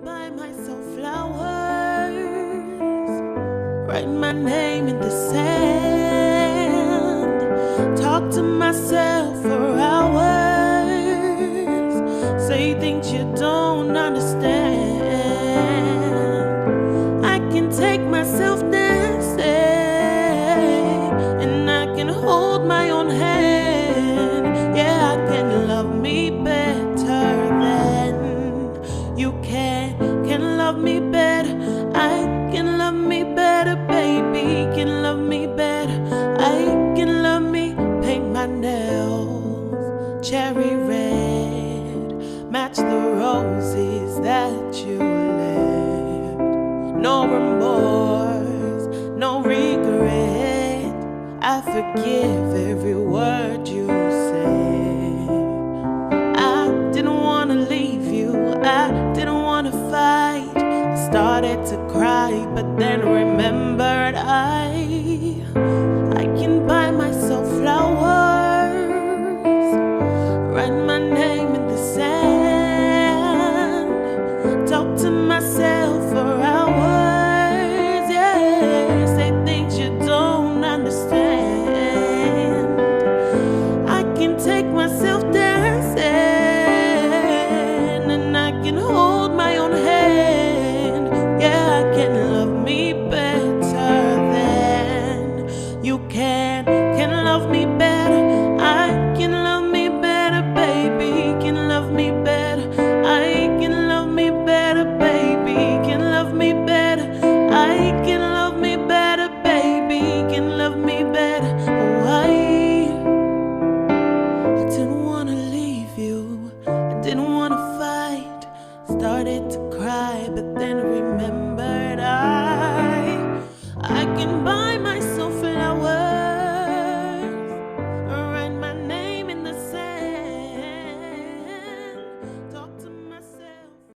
buy myself flowers, write my name in the sand, talk to myself for hours, say things you don't understand. I can take myself dancing, and I can hold my own hand. Yeah, I can love me better than you can love me better. I can love me better, baby, can love me better. I can love me, paint my nails cherry red, match the roses that you left. No remorse, no regret, I forgive every word you say. I didn't want to leave you, I didn't want to fight. Started to cry, but then remembered I can buy myself flowers, write my name in the sand, talk to myself for hours, yeah, say things you don't understand. I can take myself dancing, and I can hold my own hand. Yeah, I can love me better than you can love me better. I can love me better, baby, can love me better. I can love me better, baby, can love me better. I can love me better, baby, can love me better. Oh, I didn't want to leave you, I didn't want to fight. Started to cry, but then remember